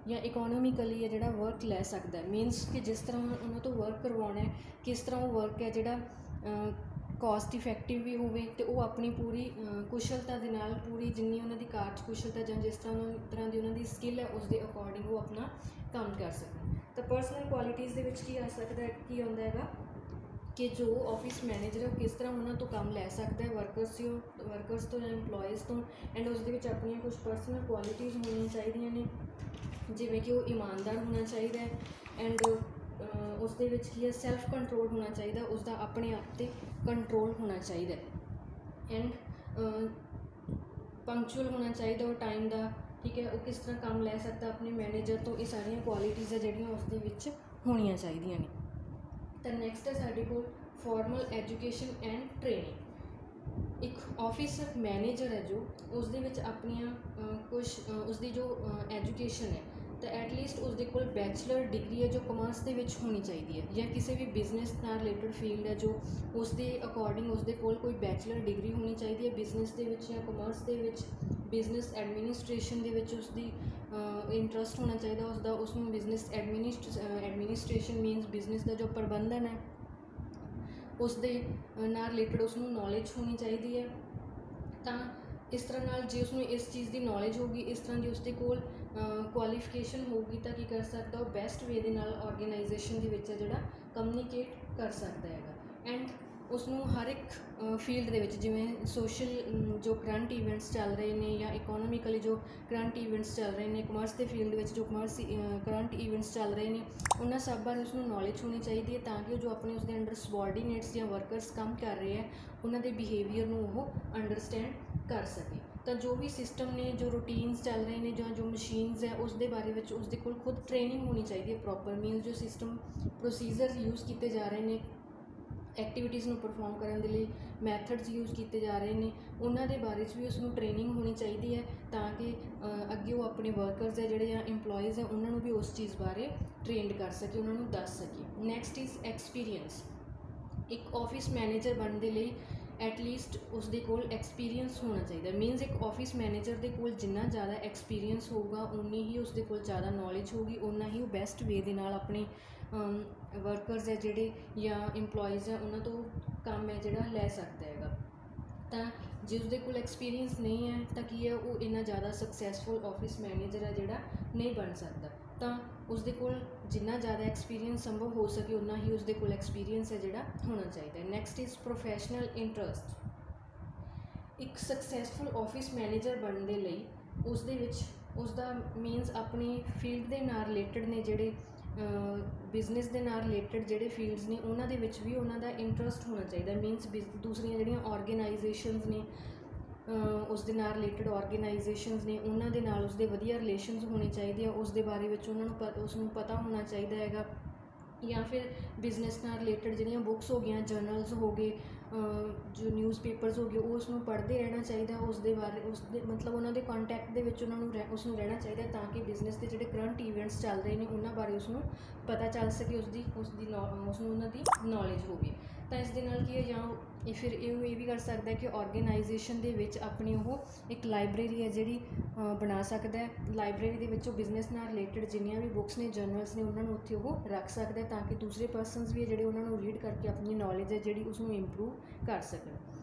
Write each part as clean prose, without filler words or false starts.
ਜਾਂ ਇਕੋਨੋਮਿਕਲੀ ਹੈ ਜਿਹੜਾ ਵਰਕ ਲੈ ਸਕਦਾ। ਮੀਨਸ ਕਿ ਜਿਸ ਤਰ੍ਹਾਂ ਉਹਨਾਂ ਤੋਂ ਵਰਕ ਕਰਵਾਉਣਾ ਹੈ, ਕਿਸ ਤਰ੍ਹਾਂ ਉਹ ਵਰਕ ਹੈ ਜਿਹੜਾ ਕੋਸਟ ਇਫੈਕਟਿਵ ਵੀ ਹੋਵੇ ਅਤੇ ਉਹ ਆਪਣੀ ਪੂਰੀ ਕੁਸ਼ਲਤਾ ਦੇ ਨਾਲ, ਪੂਰੀ ਜਿੰਨੀ ਉਹਨਾਂ ਦੀ ਕਾਰਜ ਕੁਸ਼ਲਤਾ ਜਾਂ ਜਿਸ ਤਰ੍ਹਾਂ ਦੀ ਉਹਨਾਂ ਦੀ ਸਕਿੱਲ ਹੈ ਉਸ ਦੇ ਅਕੋਰਡਿੰਗ ਉਹ ਆਪਣਾ ਕੰਮ ਕਰ ਸਕਣ। ਤਾਂ ਪਰਸਨਲ ਕੁਆਲਿਟੀਜ਼ ਦੇ ਵਿੱਚ ਕੀ ਆ ਸਕਦਾ, ਕੀ ਆਉਂਦਾ ਹੈਗਾ ਕਿ ਜੋ ਆਫਿਸ ਮੈਨੇਜਰ ਹੈ ਉਹ ਕਿਸ ਤਰ੍ਹਾਂ ਉਹਨਾਂ ਤੋਂ ਕੰਮ ਲੈ ਸਕਦਾ ਹੈ, ਵਰਕਰਸ ਤੋਂ ਜਾਂ ਇੰਪਲੋਇਜ਼ ਤੋਂ। ਐਂਡ ਉਸ ਦੇ ਵਿੱਚ ਆਪਣੀਆਂ ਕੁਛ ਪਰਸਨਲ ਕੁਆਲਿਟੀਜ਼ ਹੋਣੀਆਂ ਚਾਹੀਦੀਆਂ ਨੇ, ਜਿਵੇਂ ਕਿ ਉਹ ਇਮਾਨਦਾਰ ਹੋਣਾ ਚਾਹੀਦਾ ਹੈ। ਐਂਡ ਉਸ ਦੇ ਵਿੱਚ ਕੀ ਹੈ, ਸੈਲਫ ਕੰਟਰੋਲ ਹੋਣਾ ਚਾਹੀਦਾ, ਉਸਦਾ ਆਪਣੇ ਆਪ 'ਤੇ ਕੰਟਰੋਲ ਹੋਣਾ ਚਾਹੀਦਾ। ਐਂਡ ਪੰਕਚੁਅਲ ਹੋਣਾ ਚਾਹੀਦਾ ਉਹ ਟਾਈਮ ਦਾ, ਠੀਕ ਹੈ। ਉਹ ਕਿਸ ਤਰ੍ਹਾਂ ਕੰਮ ਲੈ ਸਕਦਾ ਆਪਣੇ ਮੈਨੇਜਰ ਤੋਂ, ਇਹ ਸਾਰੀਆਂ ਕੁਆਲਿਟੀਜ਼ ਹੈ ਜਿਹੜੀਆਂ ਉਸ ਦੇ ਵਿੱਚ ਹੋਣੀਆਂ ਚਾਹੀਦੀਆਂ ਨੇ। ਤਾਂ ਨੈਕਸਟ ਹੈ ਸਾਡੇ ਕੋਲ ਫਾਰਮਲ ਐਜੂਕੇਸ਼ਨ ਐਂਡ ਟ੍ਰੇਨਿੰਗ। ਇੱਕ ਆਫਿਸ ਮੈਨੇਜਰ ਹੈ ਜੋ, ਉਸ ਦੇ ਵਿੱਚ ਆਪਣੀਆਂ ਕੁਛ ਉਸਦੀ ਜੋ ਐਜੂਕੇਸ਼ਨ ਹੈ ਤਾਂ ਐਟਲੀਸਟ ਉਸਦੇ ਕੋਲ ਬੈਚਲਰ ਡਿਗਰੀ ਹੈ ਜੋ ਕਮਰਸ ਦੇ ਵਿੱਚ ਹੋਣੀ ਚਾਹੀਦੀ ਹੈ, ਜਾਂ ਕਿਸੇ ਵੀ ਬਿਜ਼ਨਸ ਨਾਲ ਰਿਲੇਟਡ ਫੀਲਡ ਹੈ ਜੋ ਉਸ ਦੇ ਅਕੋਰਡਿੰਗ ਉਸਦੇ ਕੋਲ ਕੋਈ ਬੈਚਲਰ ਡਿਗਰੀ ਹੋਣੀ ਚਾਹੀਦੀ ਹੈ ਬਿਜ਼ਨਸ ਦੇ ਵਿੱਚ ਜਾਂ ਕਮਰਸ ਦੇ ਵਿੱਚ। ਬਿਜ਼ਨਸ ਐਡਮਿਨਿਸਟ੍ਰੇਸ਼ਨ ਦੇ ਵਿੱਚ ਉਸਦੀ ਇੰਟਰਸਟ ਹੋਣਾ ਚਾਹੀਦਾ ਉਸਦਾ, ਉਸਨੂੰ ਬਿਜ਼ਨਸ ਐਡਮਿਨਿਸਟ੍ਰੇਸ਼ਨ ਮੀਨਸ ਬਿਜ਼ਨਸ ਦਾ ਜੋ ਪ੍ਰਬੰਧਨ ਹੈ ਉਸ ਦੇ ਨਾਲ ਰਿਲੇਟਡ ਉਸਨੂੰ ਨੌਲੇਜ ਹੋਣੀ ਚਾਹੀਦੀ ਹੈ। ਤਾਂ ਇਸ ਤਰ੍ਹਾਂ ਨਾਲ ਜੇ ਉਸਨੂੰ ਇਸ ਚੀਜ਼ ਦੀ ਨੌਲੇਜ ਹੋਊਗੀ, ਇਸ ਤਰ੍ਹਾਂ ਦੀ ਉਸਦੇ ਕੋਲ ਕੁਆਲੀਫਿਕੇਸ਼ਨ ਹੋਊਗੀ ਤਾਂ ਕੀ ਕਰ ਸਕਦਾ ਉਹ ਬੈਸਟ ਵੇ ਦੇ ਨਾਲ ਔਰਗੇਨਾਈਜੇਸ਼ਨ ਦੇ ਵਿੱਚ ਜਿਹੜਾ ਕਮਿਊਨੀਕੇਟ ਕਰ ਸਕਦਾ ਹੈਗਾ। ਐਂਡ ਉਸਨੂੰ ਹਰ ਇੱਕ ਫੀਲਡ ਦੇ ਵਿੱਚ, ਜਿਵੇਂ ਸੋਸ਼ਲ ਜੋ ਕਰੰਟ ਈਵੈਂਟਸ ਚੱਲ ਰਹੇ ਨੇ ਜਾਂ ਇਕੋਨੋਮਿਕਲੀ ਜੋ ਕਰੰਟ ਈਵੈਂਟਸ ਚੱਲ ਰਹੇ ਨੇ, ਕਮਰਸ ਦੇ ਫੀਲਡ ਵਿੱਚ ਜੋ ਕਰੰਟ ਈਵੈਂਟਸ ਚੱਲ ਰਹੇ ਨੇ, ਉਹਨਾਂ ਸਭ ਬਾਰੇ ਉਸਨੂੰ ਨੌਲੇਜ ਹੋਣੀ ਚਾਹੀਦੀ ਹੈ ਤਾਂ ਕਿ ਜੋ ਆਪਣੇ ਉਸਦੇ ਅੰਡਰ ਸਬੋਰਡੀਨੇਟਸ ਜਾਂ ਵਰਕਰਸ ਕੰਮ ਕਰ ਰਹੇ ਹੈ ਉਹਨਾਂ ਦੇ ਬਿਹੇਵੀਅਰ ਨੂੰ ਉਹ ਅੰਡਰਸਟੈਂਡ ਕਰ ਸਕੇ। ਤਾਂ ਜੋ ਵੀ ਸਿਸਟਮ ਨੇ, ਜੋ ਰੂਟੀਨਸ ਚੱਲ ਰਹੇ ਨੇ ਜਾਂ ਜੋ ਮਸ਼ੀਨਸ ਹੈ ਉਸ ਦੇ ਬਾਰੇ ਵਿੱਚ ਉਸਦੇ ਕੋਲ ਖੁਦ ਟ੍ਰੇਨਿੰਗ ਹੋਣੀ ਚਾਹੀਦੀ ਹੈ ਪ੍ਰੋਪਰ। ਮੀਨਸ ਜੋ ਸਿਸਟਮ ਪ੍ਰੋਸੀਜਰ ਯੂਜ਼ ਕੀਤੇ ਜਾ ਰਹੇ ਨੇ ਐਕਟੀਵਿਟੀਜ਼ ਨੂੰ ਪਰਫੋਰਮ ਕਰਨ ਦੇ ਲਈ, ਮੈਥਡਸ ਯੂਜ਼ ਕੀਤੇ ਜਾ ਰਹੇ ਨੇ, ਉਹਨਾਂ ਦੇ ਬਾਰੇ 'ਚ ਵੀ ਉਸਨੂੰ ਟ੍ਰੇਨਿੰਗ ਹੋਣੀ ਚਾਹੀਦੀ ਹੈ ਤਾਂ ਕਿ ਅੱਗੇ ਉਹ ਆਪਣੇ ਵਰਕਰਸ ਹੈ ਜਿਹੜੇ ਜਾਂ ਇੰਪਲੋਈਜ਼ ਹੈ ਉਹਨਾਂ ਨੂੰ ਵੀ ਉਸ ਚੀਜ਼ ਬਾਰੇ ਟ੍ਰੇਨਡ ਕਰ ਸਕੇ, ਉਹਨਾਂ ਨੂੰ ਦੱਸ ਸਕੇ। Next is experience. ਇੱਕ ਆਫਿਸ ਮੈਨੇਜਰ ਬਣਨ ਦੇ ਲਈ ਐਟਲੀਸਟ ਉਸਦੇ ਕੋਲ ਐਕਸਪੀਰੀਅੰਸ ਹੋਣਾ ਚਾਹੀਦਾ। ਮੀਨਸ ਇੱਕ ਆਫਿਸ ਮੈਨੇਜਰ ਦੇ ਕੋਲ ਜਿੰਨਾ ਜ਼ਿਆਦਾ ਐਕਸਪੀਰੀਅੰਸ ਹੋਊਗਾ ਉਨੀ ਹੀ ਉਸਦੇ ਕੋਲ ਜ਼ਿਆਦਾ ਨੌਲੇਜ ਹੋਊਗੀ, ਓਨਾ ਹੀ ਉਹ ਬੈਸਟ ਵੇ ਦੇ ਨਾਲ ਆਪਣੇ ਵਰਕਰਸ ਹੈ ਜਿਹੜੇ ਜਾਂ ਇੰਪਲੋਈਜ਼ ਹੈ ਉਹਨਾਂ ਤੋਂ ਕੰਮ ਹੈ ਜਿਹੜਾ ਲੈ ਸਕਦਾ ਹੈਗਾ। ਤਾਂ ਜੇ ਉਸਦੇ ਕੋਲ ਐਕਸਪੀਰੀਅੰਸ ਨਹੀਂ ਹੈ ਤਾਂ ਕੀ ਹੈ, ਉਹ ਇੰਨਾ ਜ਼ਿਆਦਾ ਸਕਸੈਸਫੁਲ ਆਫਿਸ ਮੈਨੇਜਰ ਹੈ ਜਿਹੜਾ ਨਹੀਂ ਬਣ ਸਕਦਾ। ਤਾਂ ਉਸਦੇ ਕੋਲ ਜਿੰਨਾ ਜ਼ਿਆਦਾ ਐਕਸਪੀਰੀਅੰਸ ਸੰਭਵ ਹੋ ਸਕੇ ਉਨਾ ਹੀ ਉਸਦੇ ਕੋਲ ਐਕਸਪੀਰੀਅੰਸ ਹੈ ਜਿਹੜਾ ਹੋਣਾ ਚਾਹੀਦਾ ਹੈ। Next is professional interest. ਇੱਕ ਸਕਸੈਸਫੁਲ ਆਫਿਸ ਮੈਨੇਜਰ ਬਣਨ ਦੇ ਲਈ ਉਸਦੇ ਵਿੱਚ ਉਸਦਾ ਮੀਨਸ ਆਪਣੀ ਫੀਲਡ ਦੇ ਨਾਲ ਰਿਲੇਟਡ ਨੇ ਜਿਹੜੇ ਬਿਜ਼ਨਸ ਦੇ ਨਾਲ ਰਿਲੇਟਡ ਜਿਹੜੇ ਫੀਲਡਸ ਨੇ ਉਹਨਾਂ ਦੇ ਵਿੱਚ ਵੀ ਉਹਨਾਂ ਦਾ ਇੰਟਰਸਟ ਹੋਣਾ ਚਾਹੀਦਾ। ਮੀਨਸ ਦੂਸਰੀਆਂ ਜਿਹੜੀਆਂ ਔਰਗੇਨਾਈਜੇਸ਼ਨਸ ਨੇ ਉਸ ਦੇ ਨਾਲ ਰਿਲੇਟਡ ਔਰਗੇਨਾਈਜੇਸ਼ਨਸ ਨੇ ਉਹਨਾਂ ਦੇ ਨਾਲ ਉਸਦੇ ਵਧੀਆ ਰਿਲੇਸ਼ਨਸ ਹੋਣੇ ਚਾਹੀਦੇ ਆ, ਉਸ ਦੇ ਬਾਰੇ ਵਿੱਚ ਉਹਨਾਂ ਨੂੰ ਉਸਨੂੰ ਪਤਾ ਹੋਣਾ ਚਾਹੀਦਾ ਹੈਗਾ। ਜਾਂ ਫਿਰ ਬਿਜ਼ਨਸ ਨਾਲ ਰਿਲੇਟਡ ਜਿਹੜੀਆਂ ਬੁੱਕਸ ਹੋ ਗਈਆਂ, ਜਰਨਲਸ ਹੋ ਗਏ, ਜੋ ਨਿਊਜ਼ਪੇਪਰਸ ਹੋ ਗਏ, ਉਹ ਉਸਨੂੰ ਪੜ੍ਹਦੇ ਰਹਿਣਾ ਚਾਹੀਦਾ। ਉਸ ਦੇ ਬਾਰੇ ਉਸਦੇ ਮਤਲਬ ਉਹਨਾਂ ਦੇ ਕੰਟੈਕਟ ਦੇ ਵਿੱਚ ਉਹਨਾਂ ਨੂੰ ਉਸਨੂੰ ਰਹਿਣਾ ਚਾਹੀਦਾ ਤਾਂ ਕਿ ਬਿਜ਼ਨਸ ਦੇ ਜਿਹੜੇ ਕਰੰਟ ਈਵੈਂਟਸ ਚੱਲ ਰਹੇ ਨੇ ਉਹਨਾਂ ਬਾਰੇ ਉਸਨੂੰ ਪਤਾ ਚੱਲ ਸਕੇ, ਉਸਨੂੰ ਉਹਨਾਂ ਦੀ ਨੌਲੇਜ ਹੋਵੇ। ਤਾਂ ਇਸ ਦੇ ਨਾਲ ਕੀ ਹੈ, ਜਾਂ ਫਿਰ ਇਹ ਵੀ ਕਰ ਸਕਦਾ ਕਿ ਔਰਗੇਨਾਈਜੇਸ਼ਨ ਦੇ ਵਿੱਚ ਆਪਣੀ ਉਹ ਇੱਕ ਲਾਇਬ੍ਰੇਰੀ ਹੈ ਜਿਹੜੀ ਬਣਾ ਸਕਦਾ ਹੈ। ਲਾਇਬ੍ਰੇਰੀ ਦੇ ਵਿੱਚ ਉਹ ਬਿਜ਼ਨਸ ਨਾਲ ਰਿਲੇਟਡ ਜਿੰਨੀਆਂ ਵੀ ਬੁੱਕਸ ਨੇ, ਜਰਨਲਸ ਨੇ, ਉਹਨਾਂ ਨੂੰ ਉੱਥੇ ਉਹ ਰੱਖ ਸਕਦਾ ਤਾਂ ਕਿ ਦੂਸਰੇ ਪਰਸਨਸ ਵੀ ਜਿਹੜੇ ਉਹਨਾਂ ਨੂੰ ਰੀਡ ਕਰਕੇ ਆਪਣੀ ਨੌਲੇਜ ਹੈ ਜਿਹੜੀ ਉਸਨੂੰ ਇੰਪਰੂਵ ਕਰ ਸਕਣ।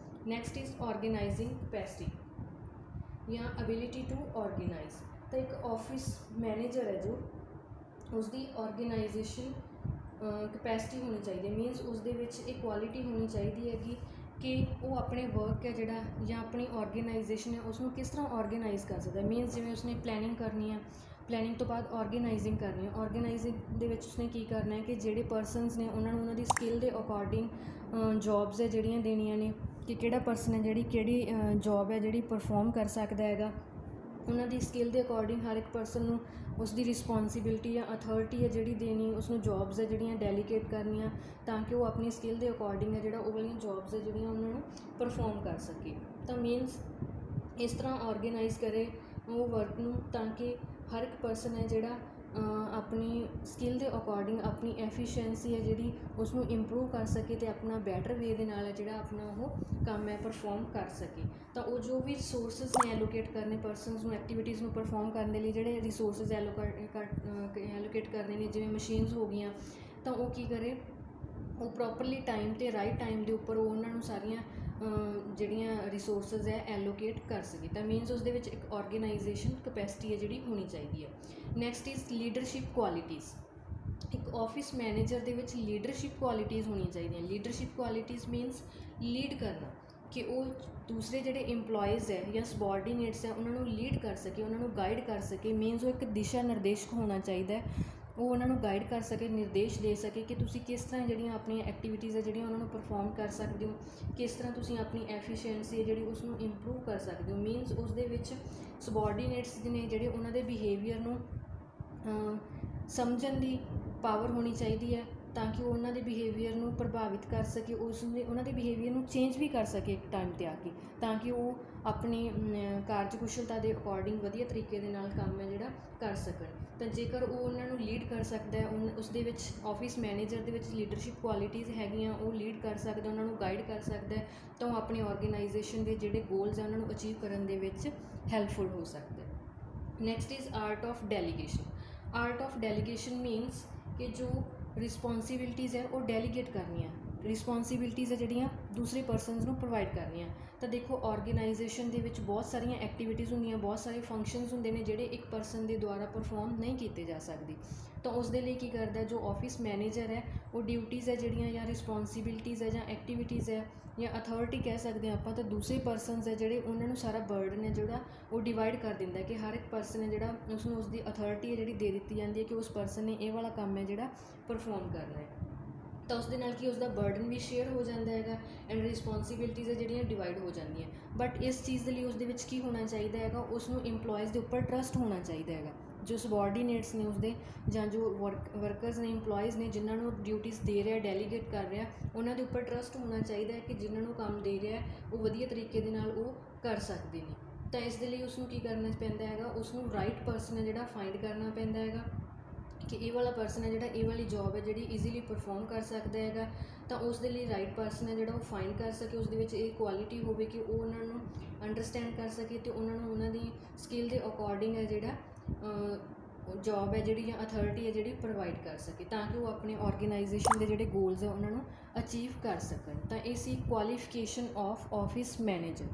ਨੈਕਸਟ ਇਜ਼ ਔਰਗੇਨਾਈਜ਼ਿੰਗ ਕਪੈਸਿਟੀ ਜਾਂ ਅਬਿਲਿਟੀ ਟੂ ਔਰਗੇਨਾਈਜ਼। ਤਾਂ ਇੱਕ ਆਫਿਸ ਮੈਨੇਜਰ ਹੈ ਜੋ ਉਸਦੀ ਔਰਗੇਨਾਈਜੇਸ਼ਨ ਕਪੈਸਿਟੀ ਹੋਣੀ ਚਾਹੀਦੀ ਹੈ। ਮੀਨਸ ਉਸਦੇ ਵਿੱਚ ਇਹ ਕੁਆਲਿਟੀ ਹੋਣੀ ਚਾਹੀਦੀ ਹੈਗੀ ਕਿ ਉਹ ਆਪਣੇ ਵਰਕ ਹੈ ਜਿਹੜਾ ਜਾਂ ਆਪਣੀ ਔਰਗੇਨਾਈਜੇਸ਼ਨ ਹੈ ਉਸਨੂੰ ਕਿਸ ਤਰ੍ਹਾਂ ਔਰਗੇਨਾਈਜ਼ ਕਰ ਸਕਦਾ। ਮੀਨਸ ਜਿਵੇਂ ਉਸਨੇ ਪਲੈਨਿੰਗ ਕਰਨੀ ਹੈ, ਪਲੈਨਿੰਗ ਤੋਂ ਬਾਅਦ ਔਰਗੇਨਾਈਜ਼ਿੰਗ ਕਰਨੀ ਹੈ। ਔਰਗੇਨਾਈਜ਼ਿੰਗ ਦੇ ਵਿੱਚ ਉਸਨੇ ਕੀ ਕਰਨਾ ਹੈ ਕਿ ਜਿਹੜੇ ਪਰਸਨਸ ਨੇ ਉਹਨਾਂ ਨੂੰ ਉਹਨਾਂ ਦੀ ਸਕਿੱਲ ਦੇ ਅਕੋਰਡਿੰਗ ਜੋਬਸ ਹੈ ਜਿਹੜੀਆਂ ਦੇਣੀਆਂ ਨੇ, ਕਿ ਕਿਹੜਾ ਪਰਸਨ ਹੈ ਜਿਹੜੀ ਕਿਹੜੀ ਜੋਬ ਹੈ ਜਿਹੜੀ ਪਰਫੋਰਮ ਕਰ ਸਕਦਾ ਹੈਗਾ। ਉਹਨਾਂ ਦੀ ਸਕਿੱਲ ਦੇ ਅਕੋਰਡਿੰਗ ਹਰ ਇੱਕ ਪਰਸਨ ਨੂੰ ਉਸਦੀ ਰਿਸਪੋਂਸੀਬਿਲਿਟੀ ਜਾਂ ਅਥੋਰਿਟੀ ਹੈ ਜਿਹੜੀ ਦੇਣੀ, ਉਸਨੂੰ ਜੋਬਸ ਹੈ ਜਿਹੜੀਆਂ ਡੈਲੀਗੇਟ ਕਰਨੀਆਂ ਤਾਂ ਕਿ ਉਹ ਆਪਣੀ ਸਕਿੱਲ ਦੇ ਅਕੋਰਡਿੰਗ ਹੈ ਜਿਹੜਾ ਉਹ ਵਾਲੀਆਂ ਜੋਬਸ ਹੈ ਜਿਹੜੀਆਂ ਉਹਨਾਂ ਨੂੰ ਪਰਫੋਰਮ ਕਰ ਸਕੇ। ਤਾਂ ਮੀਨਸ ਇਸ ਤਰ੍ਹਾਂ ਔਰਗੇਨਾਈਜ਼ ਕਰੇ ਉਹ ਵਰਕ ਨੂੰ ਤਾਂ ਕਿ ਹਰ ਇੱਕ ਪਰਸਨ ਹੈ ਜਿਹੜਾ ਆਪਣੀ ਸਕਿੱਲ ਦੇ ਅਕੋਰਡਿੰਗ ਆਪਣੀ ਐਫੀਸ਼ੀਐਂਸੀ ਹੈ ਜਿਹੜੀ ਉਸਨੂੰ ਇੰਪਰੂਵ ਕਰ ਸਕੇ ਅਤੇ ਆਪਣਾ ਬੈਟਰ ਵੇ ਦੇ ਨਾਲ ਹੈ ਜਿਹੜਾ ਆਪਣਾ ਉਹ ਕੰਮ ਹੈ ਪਰਫੋਰਮ ਕਰ ਸਕੇ। ਤਾਂ ਉਹ ਜੋ ਵੀ ਰਿਸੋਰਸਿਸ ਨੇ ਐਲੋਕੇਟ ਕਰਨੇ ਪਰਸਨਸ ਨੂੰ ਐਕਟੀਵਿਟੀਜ਼ ਨੂੰ ਪਰਫੋਰਮ ਕਰਨ ਦੇ ਲਈ, ਜਿਹੜੇ ਰਿਸੋਰਸਿਸ ਐਲੋਕੇਟ ਕਰਨੇ ਨੇ, ਜਿਵੇਂ ਮਸ਼ੀਨਸ ਹੋ ਗਈਆਂ, ਤਾਂ ਉਹ ਕੀ ਕਰੇ, ਉਹ ਪ੍ਰੋਪਰਲੀ ਟਾਈਮ 'ਤੇ ਰਾਈਟ ਟਾਈਮ ਦੇ ਉੱਪਰ ਉਹਨਾਂ ਨੂੰ ਸਾਰੀਆਂ ਜਿਹੜੀਆਂ ਰਿਸੋਰਸਿਸ ਹੈ ਐਲੋਕੇਟ ਕਰ ਸਕੇ। ਤਾਂ ਮੀਨਸ ਉਸ ਦੇ ਵਿੱਚ ਇੱਕ ਔਰਗੇਨਾਈਜੇਸ਼ਨ ਕਪੈਸਿਟੀ ਹੈ ਜਿਹੜੀ ਹੋਣੀ ਚਾਹੀਦੀ ਹੈ। Next is leadership qualities. ਇੱਕ ਆਫਿਸ ਮੈਨੇਜਰ ਦੇ ਵਿੱਚ ਲੀਡਰਸ਼ਿਪ ਕੁਆਲਿਟੀਜ਼ ਹੋਣੀਆਂ ਚਾਹੀਦੀਆਂ। ਲੀਡਰਸ਼ਿਪ ਕੁਆਲਿਟੀਜ਼ ਮੀਨਸ ਲੀਡ ਕਰਨਾ, ਕਿ ਉਹ ਦੂਸਰੇ ਜਿਹੜੇ ਇੰਪਲੋਇਜ਼ ਹੈ ਜਾਂ ਸਬੋਰਡੀਨੇਟਸ ਹੈ ਉਹਨਾਂ ਨੂੰ ਲੀਡ ਕਰ ਸਕੇ, ਉਹਨਾਂ ਨੂੰ ਗਾਈਡ ਕਰ ਸਕੇ। ਮੀਨਸ ਉਹ ਇੱਕ ਦਿਸ਼ਾ ਨਿਰਦੇਸ਼ਕ ਹੋਣਾ ਚਾਹੀਦਾ ਹੈ, ਉਹ ਉਹਨਾਂ ਨੂੰ ਗਾਈਡ ਕਰ ਸਕੇ, ਨਿਰਦੇਸ਼ ਦੇ ਸਕੇ ਕਿ ਤੁਸੀਂ ਕਿਸ ਤਰ੍ਹਾਂ ਜਿਹੜੀਆਂ ਆਪਣੀਆਂ ਐਕਟੀਵਿਟੀਜ਼ ਹੈ ਜਿਹੜੀਆਂ ਉਹਨਾਂ ਨੂੰ ਪਰਫੋਰਮ ਕਰ ਸਕਦੇ ਹੋ, ਕਿਸ ਤਰ੍ਹਾਂ ਤੁਸੀਂ ਆਪਣੀ ਐਫੀਸ਼ੀਐਂਸੀ ਹੈ ਜਿਹੜੀ ਉਸ ਨੂੰ ਇੰਪਰੂਵ ਕਰ ਸਕਦੇ ਹੋ। ਮੀਨਸ ਉਸ ਦੇ ਵਿੱਚ ਸਬੋਰਡੀਨੇਟਸ ਨੇ ਜਿਹੜੇ ਉਹਨਾਂ ਦੇ ਬਿਹੇਵੀਅਰ ਨੂੰ ਸਮਝਣ ਦੀ ਪਾਵਰ ਹੋਣੀ ਚਾਹੀਦੀ ਹੈ, ਤਾਂ ਕਿ ਉਹ ਉਹਨਾਂ ਦੇ ਬਿਹੇਵੀਅਰ ਨੂੰ ਪ੍ਰਭਾਵਿਤ ਕਰ ਸਕੇ, ਉਹਨਾਂ ਦੇ ਬਿਹੇਵੀਅਰ ਨੂੰ ਚੇਂਜ ਵੀ ਕਰ ਸਕੇ ਇੱਕ ਟਾਈਮ 'ਤੇ ਆ ਕੇ, ਤਾਂ ਕਿ ਉਹ ਆਪਣੀ ਕਾਰਜਕੁਸ਼ਲਤਾ ਦੇ ਅਕੋਰਡਿੰਗ ਵਧੀਆ ਤਰੀਕੇ ਦੇ ਨਾਲ ਕੰਮ ਹੈ ਜਿਹੜਾ ਕਰ ਸਕਣ। ਤਾਂ ਜੇਕਰ ਉਹ ਉਹਨਾਂ ਨੂੰ ਲੀਡ ਕਰ ਸਕਦਾ ਹੈ, ਉਸ ਦੇ ਵਿੱਚ ਆਫਿਸ ਮੈਨੇਜਰ ਦੇ ਵਿੱਚ ਲੀਡਰਸ਼ਿਪ ਕੁਆਲਿਟੀਜ਼ ਹੈਗੀਆਂ, ਉਹ ਲੀਡ ਕਰ ਸਕਦਾ, ਉਹਨਾਂ ਨੂੰ ਗਾਈਡ ਕਰ ਸਕਦਾ ਹੈ, ਤਾਂ ਉਹ ਆਪਣੀ ਔਰਗੇਨਾਈਜੇਸ਼ਨ ਦੇ ਜਿਹੜੇ ਗੋਲਸ ਆ ਉਹਨਾਂ ਨੂੰ ਅਚੀਵ ਕਰਨ ਦੇ ਵਿੱਚ ਹੈਲਪਫੁਲ ਹੋ ਸਕਦਾ ਹੈ। Next is art of delegation. Art of delegation means ਕਿ ਜੋ ਰਿਸਪੋਂਸੀਬਿਲਟੀਜ਼ ਹੈ ਉਹ ਡੈਲੀਗੇਟ ਕਰਨੀਆਂ, ਰਿਸਪੋਂਸੀਬਿਲਟੀਜ਼ ਹੈ ਜਿਹੜੀਆਂ ਦੂਸਰੇ ਪਰਸਨਸ ਨੂੰ ਪ੍ਰੋਵਾਈਡ ਕਰਨੀਆਂ। ਤਾਂ ਦੇਖੋ ਆਰਗੇਨਾਈਜੇਸ਼ਨ ਦੇ ਵਿੱਚ ਬਹੁਤ ਸਾਰੀਆਂ ਐਕਟੀਵਿਟੀਜ਼ ਹੁੰਦੀਆਂ, ਬਹੁਤ ਸਾਰੇ ਫੰਕਸ਼ਨਸ ਹੁੰਦੇ ਨੇ ਜਿਹੜੇ ਇੱਕ ਪਰਸਨ ਦੇ ਦੁਆਰਾ ਪਰਫੋਰਮ ਨਹੀਂ ਕੀਤੇ ਜਾ ਸਕਦੇ। ਤਾਂ ਉਸ ਦੇ ਲਈ ਕੀ ਕਰਦਾ, ਜੋ ਆਫਿਸ ਮੈਨੇਜਰ ਹੈ ਉਹ ਡਿਊਟੀਜ਼ ਹੈ ਜਿਹੜੀਆਂ ਜਾਂ ਰਿਸਪੋਂਸੀਬਿਲਟੀਜ਼ ਹੈ ਜਾਂ ਐਕਟੀਵਿਟੀਜ਼ ਹੈ ਜਾਂ ਅਥੋਰਿਟੀ ਕਹਿ ਸਕਦੇ ਹਾਂ ਆਪਾਂ, ਤਾਂ ਦੂਸਰੇ ਪਰਸਨਸ ਹੈ ਜਿਹੜੇ ਉਹਨਾਂ ਨੂੰ ਸਾਰਾ ਬਰਡਨ ਹੈ ਜਿਹੜਾ ਉਹ ਡਿਵਾਈਡ ਕਰ ਦਿੰਦਾ, ਕਿ ਹਰ ਇੱਕ ਪਰਸਨ ਹੈ ਜਿਹੜਾ ਉਸਨੂੰ ਉਸਦੀ ਅਥੋਰਿਟੀ ਹੈ ਜਿਹੜੀ ਦੇ ਦਿੱਤੀ ਜਾਂਦੀ ਹੈ ਕਿ ਉਸ ਪਰਸਨ ਨੇ ਇਹ ਵਾਲਾ ਕੰਮ ਹੈ ਜਿਹੜਾ ਪਰਫੋਰਮ ਕਰਨਾ ਹੈ। ਤਾਂ ਉਸ ਦੇ ਨਾਲ ਕੀ ਉਸਦਾ ਬਰਡਨ ਵੀ ਸ਼ੇਅਰ ਹੋ ਜਾਂਦਾ ਹੈਗਾ ਐਂਡ ਰਿਸਪੋਂਸੀਬਿਲਟੀਜ਼ ਹੈ ਜਿਹੜੀਆਂ ਡਿਵਾਈਡ ਹੋ ਜਾਂਦੀਆਂ। ਬਟ ਇਸ ਚੀਜ਼ ਦੇ ਲਈ ਉਸ ਦੇ ਵਿੱਚ ਕੀ ਹੋਣਾ ਚਾਹੀਦਾ ਹੈਗਾ, ਉਸ ਨੂੰ ਇੰਪਲੋਇਜ਼ ਦੇ ਉੱਪਰ ਟਰਸਟ ਹੋਣਾ ਚਾਹੀਦਾ ਹੈਗਾ। ਜੋ ਸਬੋਰਡੀਨੇਟਸ ਨੇ ਉਸਦੇ ਜਾਂ ਜੋ ਵਰਕਰਸ ਨੇ, ਇੰਪਲੋਇਜ਼ ਨੇ, ਜਿਨ੍ਹਾਂ ਨੂੰ ਡਿਊਟੀਜ਼ ਦੇ ਰਿਹਾ, ਡੈਲੀਗੇਟ ਕਰ ਰਿਹਾ, ਉਹਨਾਂ ਦੇ ਉੱਪਰ ਟਰਸਟ ਹੋਣਾ ਚਾਹੀਦਾ ਹੈ ਕਿ ਜਿਨ੍ਹਾਂ ਨੂੰ ਕੰਮ ਦੇ ਰਿਹਾ ਉਹ ਵਧੀਆ ਤਰੀਕੇ ਦੇ ਨਾਲ ਉਹ ਕਰ ਸਕਦੇ ਨੇ। ਤਾਂ ਇਸ ਦੇ ਲਈ ਉਸਨੂੰ ਕੀ ਕਰਨਾ ਪੈਂਦਾ ਹੈਗਾ, ਉਸਨੂੰ ਰਾਈਟ ਪਰਸਨ ਹੈ ਜਿਹੜਾ ਫਾਈਂਡ ਕਰਨਾ ਪੈਂਦਾ ਹੈਗਾ ਕਿ ਇਹ ਵਾਲਾ ਪਰਸਨ ਹੈ ਜਿਹੜਾ ਇਹ ਵਾਲੀ ਜੋਬ ਹੈ ਜਿਹੜੀ ਈਜ਼ੀਲੀ ਪਰਫੋਰਮ ਕਰ ਸਕਦਾ ਹੈਗਾ। ਤਾਂ ਉਸ ਦੇ ਲਈ ਰਾਈਟ ਪਰਸਨ ਹੈ ਜਿਹੜਾ ਉਹ ਫਾਈਂਡ ਕਰ ਸਕੇ, ਉਸ ਦੇ ਵਿੱਚ ਇਹ ਕੁਆਲਿਟੀ ਹੋਵੇ ਕਿ ਉਹ ਉਹਨਾਂ ਨੂੰ ਅੰਡਰਸਟੈਂਡ ਕਰ ਸਕੇ ਅਤੇ ਉਹਨਾਂ ਨੂੰ ਉਹਨਾਂ ਦੀ ਸਕਿੱਲ ਦੇ ਅਕੋਰਡਿੰਗ ਹੈ ਜਿਹੜਾ ਜੋਬ ਹੈ ਜਿਹੜੀ ਜਾਂ ਅਥੋਰਿਟੀ ਹੈ ਜਿਹੜੀ ਪ੍ਰੋਵਾਈਡ ਕਰ ਸਕੇ, ਤਾਂ ਕਿ ਉਹ ਆਪਣੇ ਔਰਗੇਨਾਈਜੇਸ਼ਨ ਦੇ ਜਿਹੜੇ ਗੋਲਸ ਹੈ ਉਹਨਾਂ ਨੂੰ ਅਚੀਵ ਕਰ ਸਕਣ। ਤਾਂ ਇਹ ਸੀ ਕੁਆਲੀਫਿਕੇਸ਼ਨ ਆਫ ਆਫਿਸ ਮੈਨੇਜਰ।